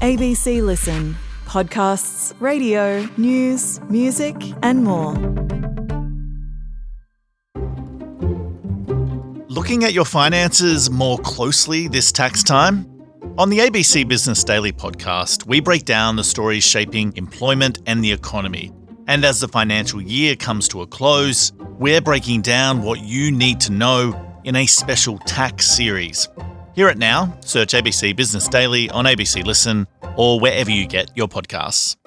ABC Listen. Podcasts, radio, news, music, and more. Looking at your finances more closely this tax time? On the ABC Business Daily podcast, we break down the stories shaping employment and the economy. And as the financial year comes to a close, we're breaking down what you need to know in a special tax series. Hear it now. Search ABC Business Daily on ABC Listen or wherever you get your podcasts.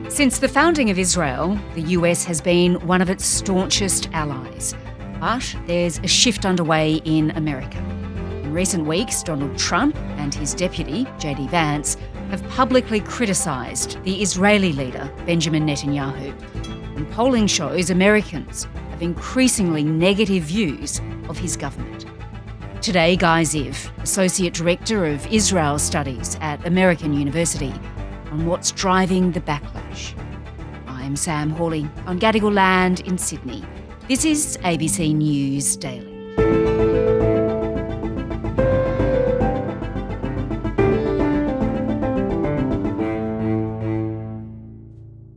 Since the founding of Israel, the US has been one of its staunchest allies. But there's a shift underway in America. In recent weeks, Donald Trump and his deputy, JD Vance, have publicly criticised the Israeli leader, Benjamin Netanyahu. And polling shows Americans have increasingly negative views of his government. Today, Guy Ziv, Associate Director of Israel Studies at American University, on what's driving the backlash. I'm Sam Hawley on Gadigal land in Sydney. This is ABC News Daily.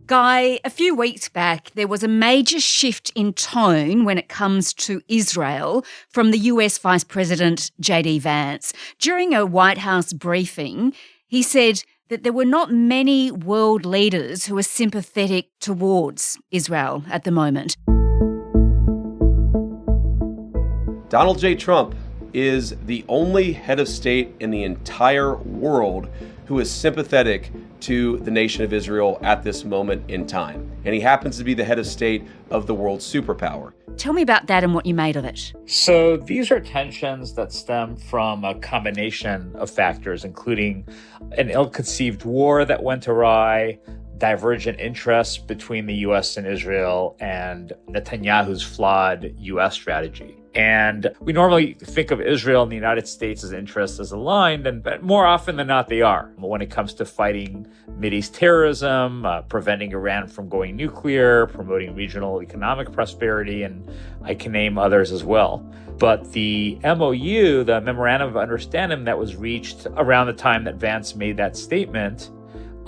Guy, a few weeks back, there was a major shift in tone when it comes to Israel from the US Vice President JD Vance. During a White House briefing, he said that there were not many world leaders who are sympathetic towards Israel at the moment. Donald J. Trump is the only head of state in the entire world who is sympathetic to the nation of Israel at this moment in time. And he happens to be the head of state of the world's superpower. Tell me about that and what you made of it. So these are tensions that stem from a combination of factors, including an ill-conceived war that went awry, divergent interests between the U.S. and Israel, and Netanyahu's flawed U.S. strategy. And we normally think of Israel and the United States' interests as aligned, but more often than not, they are. When it comes to fighting Mideast terrorism, preventing Iran from going nuclear, promoting regional economic prosperity, and I can name others as well. But the MOU, the Memorandum of Understanding that was reached around the time that Vance made that statement,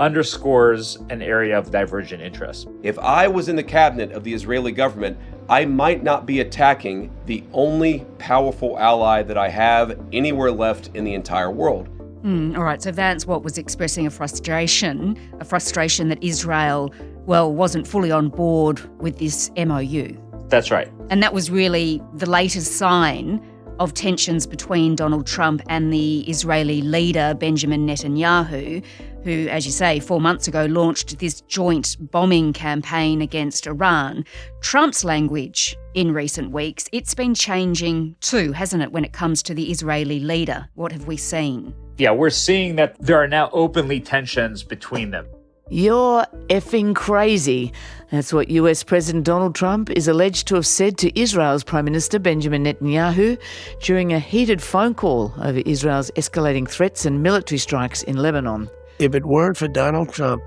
underscores an area of divergent interest. If I was in the cabinet of the Israeli government, I might not be attacking the only powerful ally that I have anywhere left in the entire world. All right, so Vance was expressing a frustration that Israel, wasn't fully on board with this MOU. That's right. And that was really the latest sign of tensions between Donald Trump and the Israeli leader, Benjamin Netanyahu, who, as you say, 4 months ago launched this joint bombing campaign against Iran. Trump's language in recent weeks, it's been changing too, hasn't it, when it comes to the Israeli leader? What have we seen? Yeah, we're seeing that there are now openly tensions between them. You're effing crazy. That's what US President Donald Trump is alleged to have said to Israel's Prime Minister Benjamin Netanyahu during a heated phone call over Israel's escalating threats and military strikes in Lebanon. If it weren't for Donald Trump,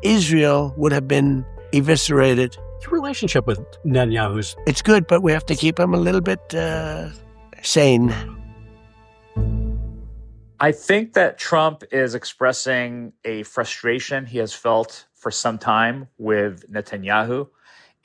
Israel would have been eviscerated. Your relationship with Netanyahu's... It's good, but we have to keep him a little bit sane. I think that Trump is expressing a frustration he has felt for some time with Netanyahu.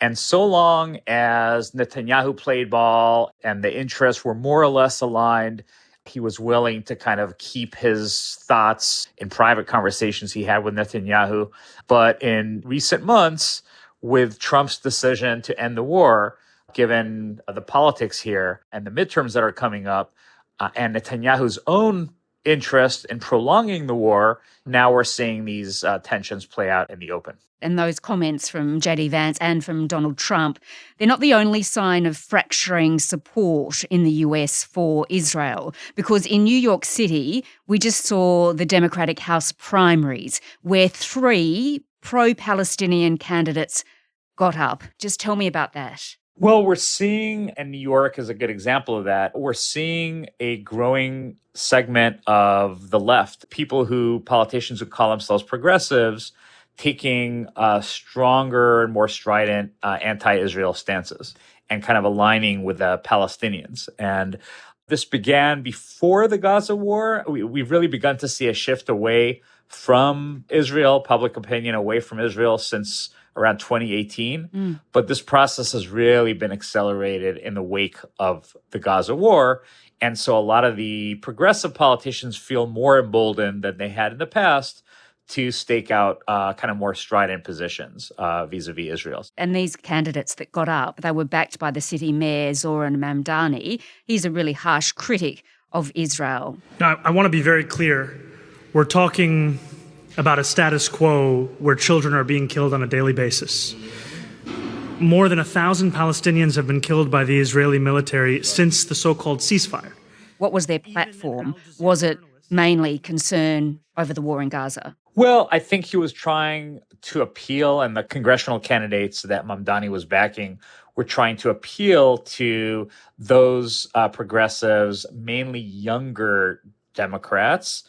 And so long as Netanyahu played ball and the interests were more or less aligned, he was willing to kind of keep his thoughts in private conversations he had with Netanyahu. But in recent months, with Trump's decision to end the war, given the politics here and the midterms that are coming up, and Netanyahu's own interest in prolonging the war, now we're seeing these tensions play out in the open. And those comments from JD Vance and from Donald Trump, they're not the only sign of fracturing support in the US for Israel, because in New York City, we just saw the Democratic House primaries where 3 pro-Palestinian candidates got up. Just tell me about that. Well, we're seeing, and New York is a good example of that, we're seeing a growing segment of the left, politicians who call themselves progressives, taking stronger and more strident anti-Israel stances and kind of aligning with the Palestinians. And this began before the Gaza war. We've really begun to see a shift away from Israel, public opinion away from Israel since around 2018. But this process has really been accelerated in the wake of the Gaza war. And so a lot of the progressive politicians feel more emboldened than they had in the past to stake out kind of more strident positions vis-a-vis Israel. And these candidates that got up, they were backed by the city mayor, Zoran Mamdani. He's a really harsh critic of Israel. Now, I want to be very clear. We're talking about a status quo where children are being killed on a daily basis. More than 1,000 Palestinians have been killed by the Israeli military since the so-called ceasefire. What was their platform? Was it mainly concern over the war in Gaza? Well, I think he was trying to appeal, and the congressional candidates that Mamdani was backing were trying to appeal to those progressives, mainly younger Democrats,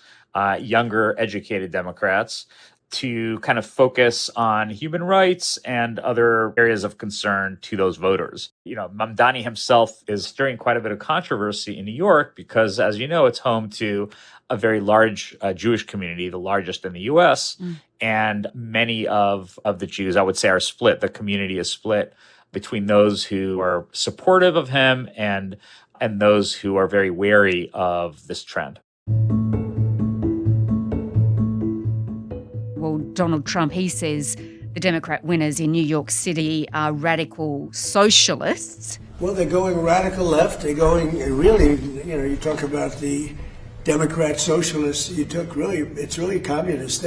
younger educated Democrats, to kind of focus on human rights and other areas of concern to those voters. Mamdani himself is stirring quite a bit of controversy in New York because, as you know, it's home to a very large Jewish community, the largest in the U.S., and many of the Jews, I would say, are split. The community is split between those who are supportive of him and those who are very wary of this trend. Well, Donald Trump, he says the Democrat winners in New York City are radical socialists. Well, they're going radical left. They're going really, you talk about the Democrat socialists. It's really communist.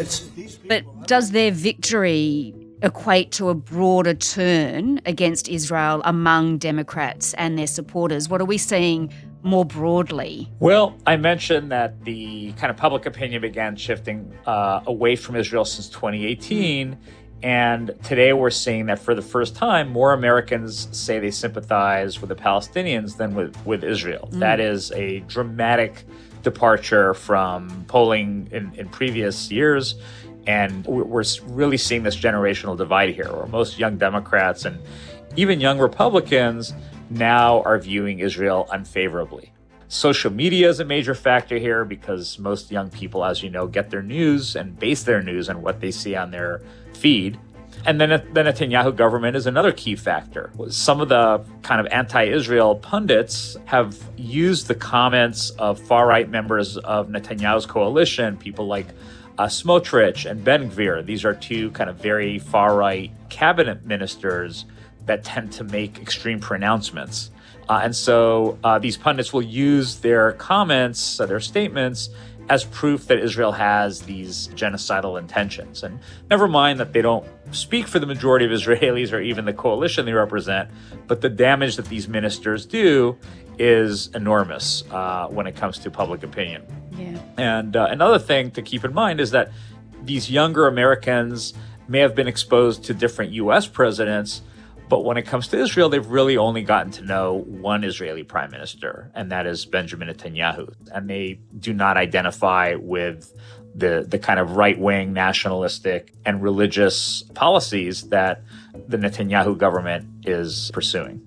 But does their victory equate to a broader turn against Israel among Democrats and their supporters? What are we seeing more broadly? Well, I mentioned that the kind of public opinion began shifting away from Israel since 2018. And today we're seeing that for the first time, more Americans say they sympathize with the Palestinians than with Israel. That is a dramatic departure from polling in previous years. And we're really seeing this generational divide here, where most young Democrats and even young Republicans now are viewing Israel unfavorably. Social media is a major factor here because most young people, as you know, get their news and base their news on what they see on their feed. And then the Netanyahu government is another key factor. Some of the kind of anti-Israel pundits have used the comments of far-right members of Netanyahu's coalition, people like Smotrich and Ben Gvir. These are two kind of very far-right cabinet ministers that tend to make extreme pronouncements. And so these pundits will use their comments, their statements, as proof that Israel has these genocidal intentions. And never mind that they don't speak for the majority of Israelis or even the coalition they represent, but the damage that these ministers do is enormous when it comes to public opinion. Yeah. And another thing to keep in mind is that these younger Americans may have been exposed to different U.S. presidents, but when it comes to Israel, they've really only gotten to know one Israeli prime minister, and that is Benjamin Netanyahu. And they do not identify with the kind of right-wing, nationalistic, and religious policies that the Netanyahu government is pursuing.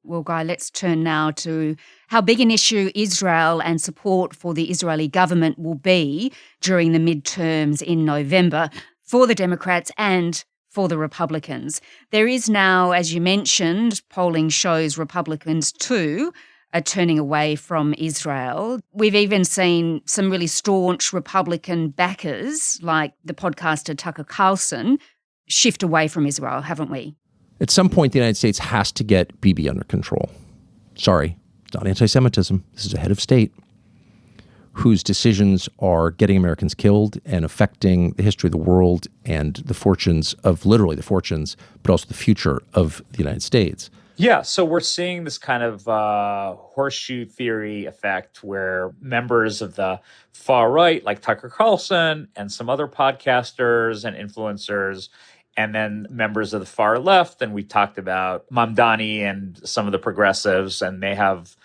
Well, Guy, let's turn now to how big an issue Israel and support for the Israeli government will be during the midterms in November for the Democrats and for the Republicans. There is now, as you mentioned, polling shows Republicans too are turning away from Israel. We've even seen some really staunch Republican backers, like the podcaster Tucker Carlson, shift away from Israel, haven't we? At some point, the United States has to get Bibi under control. Sorry, it's not anti-Semitism. This is a head of state whose decisions are getting Americans killed and affecting the history of the world and the fortunes of, literally the fortunes, but also the future of the United States. Yeah, so we're seeing this kind of horseshoe theory effect where members of the far right, like Tucker Carlson and some other podcasters and influencers, And then members of the far left, and we talked about Mamdani and some of the progressives, and they have,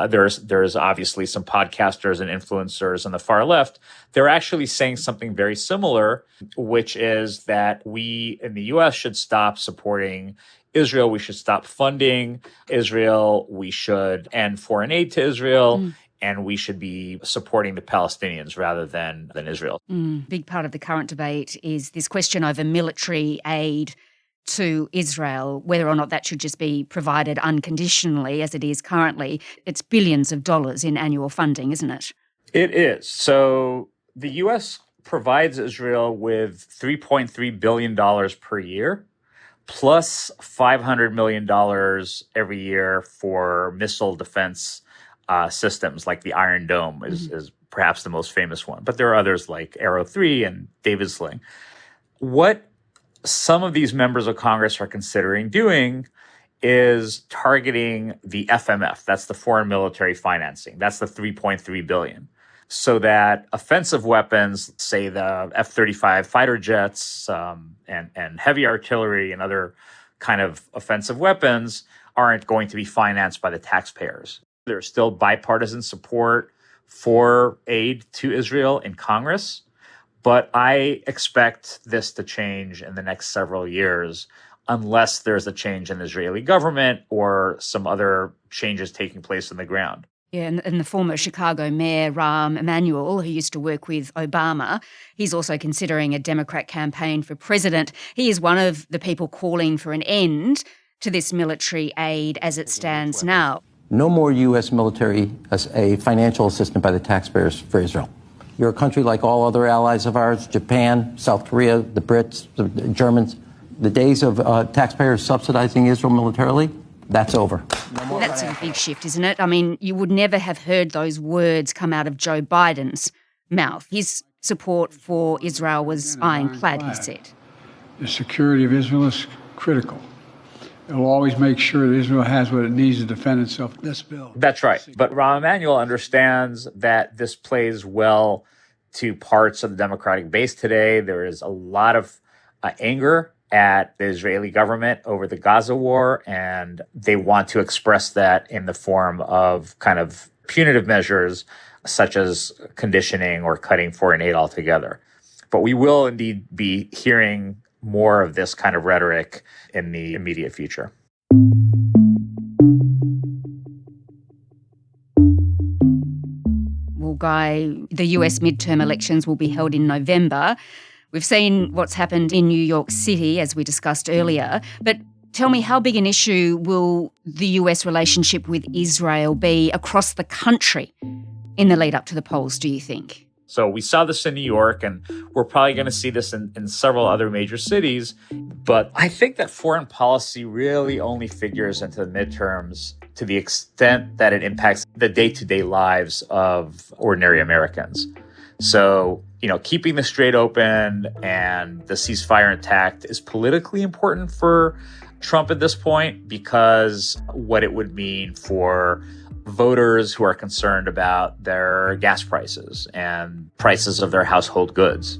there's obviously some podcasters and influencers on the far left. They're actually saying something very similar, which is that we in the U.S. should stop supporting Israel. We should stop funding Israel. We should end foreign aid to Israel. And we should be supporting the Palestinians rather than Israel. Big part of the current debate is this question over military aid to Israel, whether or not that should just be provided unconditionally as it is currently. It's billions of dollars in annual funding, isn't it? It is. So the U.S. provides Israel with $3.3 billion per year, plus $500 million every year for missile defense systems, like the Iron Dome is perhaps the most famous one. But there are others like Arrow 3 and David Sling. What some of these members of Congress are considering doing is targeting the FMF. That's the foreign military financing. That's the $3.3 billion. So that offensive weapons, say the F-35 fighter jets and heavy artillery and other kind of offensive weapons aren't going to be financed by the taxpayers. There's still bipartisan support for aid to Israel in Congress, but I expect this to change in the next several years unless there's a change in the Israeli government or some other changes taking place on the ground. Yeah, and the former Chicago mayor, Rahm Emanuel, who used to work with Obama, he's also considering a Democrat campaign for president. He is one of the people calling for an end to this military aid as it stands now. No more U.S. military as a financial assistance by the taxpayers for Israel. You're a country like all other allies of ours, Japan, South Korea, the Brits, the Germans. The days of taxpayers subsidizing Israel militarily, that's over. That's a big shift, isn't it? I mean, you would never have heard those words come out of Joe Biden's mouth. His support for Israel was ironclad, he said. The security of Israel is critical. It will always make sure that Israel has what it needs to defend itself. This bill. That's right. But Rahm Emanuel understands that this plays well to parts of the Democratic base today. There is a lot of anger at the Israeli government over the Gaza war, and they want to express that in the form of kind of punitive measures, such as conditioning or cutting foreign aid altogether. But we will indeed be hearing more of this kind of rhetoric in the immediate future. Well, Guy, the US midterm elections will be held in November. We've seen what's happened in New York City, as we discussed earlier. But tell me, how big an issue will the US relationship with Israel be across the country in the lead up to the polls, do you think? So we saw this in New York, and we're probably going to see this in several other major cities. But I think that foreign policy really only figures into the midterms to the extent that it impacts the day-to-day lives of ordinary Americans. So, keeping the Strait open and the ceasefire intact is politically important for Trump at this point, because what it would mean for voters who are concerned about their gas prices and prices of their household goods.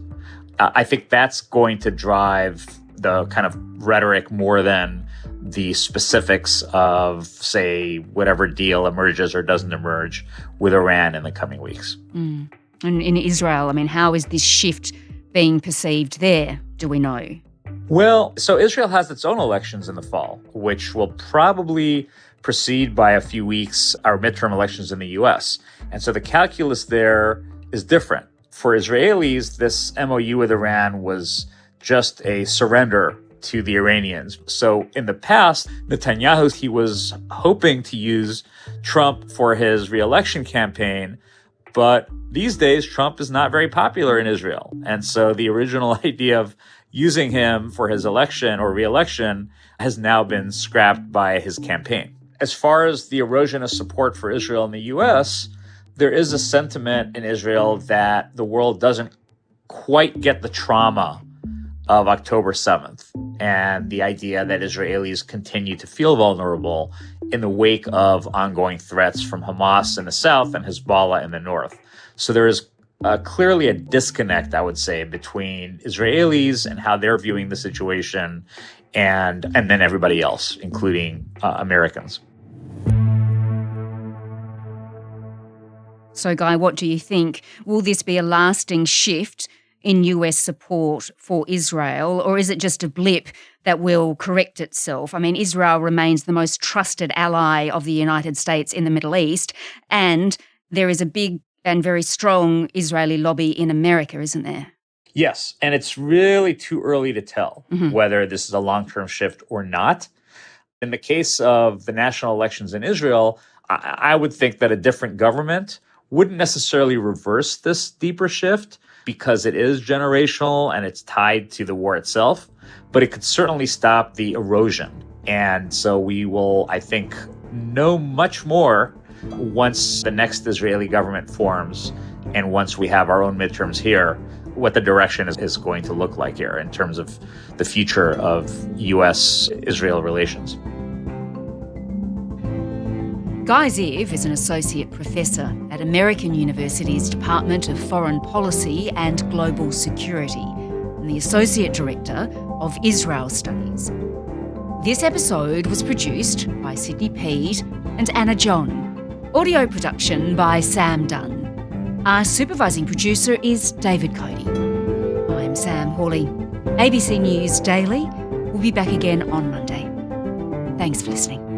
I think that's going to drive the kind of rhetoric more than the specifics of, say, whatever deal emerges or doesn't emerge with Iran in the coming weeks. And in Israel, I mean, how is this shift being perceived there? Do we know? Well, so Israel has its own elections in the fall, which will probably precede by a few weeks our midterm elections in the U.S. And so the calculus there is different. For Israelis, this MOU with Iran was just a surrender to the Iranians. So in the past, Netanyahu, he was hoping to use Trump for his re-election campaign. But these days, Trump is not very popular in Israel. And so the original idea of using him for his election or re-election has now been scrapped by his campaign. As far as the erosion of support for Israel in the U.S., there is a sentiment in Israel that the world doesn't quite get the trauma of October 7th and the idea that Israelis continue to feel vulnerable in the wake of ongoing threats from Hamas in the south and Hezbollah in the north. So there is clearly a disconnect, I would say, between Israelis and how they're viewing the situation and then everybody else, including Americans. So, Guy, what do you think? Will this be a lasting shift in US support for Israel, or is it just a blip that will correct itself? I mean, Israel remains the most trusted ally of the United States in the Middle East, and there is a big and very strong Israeli lobby in America, isn't there? Yes, and it's really too early to tell whether this is a long-term shift or not. In the case of the national elections in Israel, I would think that a different government wouldn't necessarily reverse this deeper shift because it is generational and it's tied to the war itself, but it could certainly stop the erosion. And so we will, I think, know much more once the next Israeli government forms and once we have our own midterms here, what the direction is going to look like here in terms of the future of U.S.-Israel relations. Guy Ziv is an associate professor at American University's Department of Foreign Policy and Global Security and the associate director of Israel Studies. This episode was produced by Sydney Peed and Anna John. Audio production by Sam Dunn. Our supervising producer is David Cody. I'm Sam Hawley. ABC News Daily will be back again on Monday. Thanks for listening.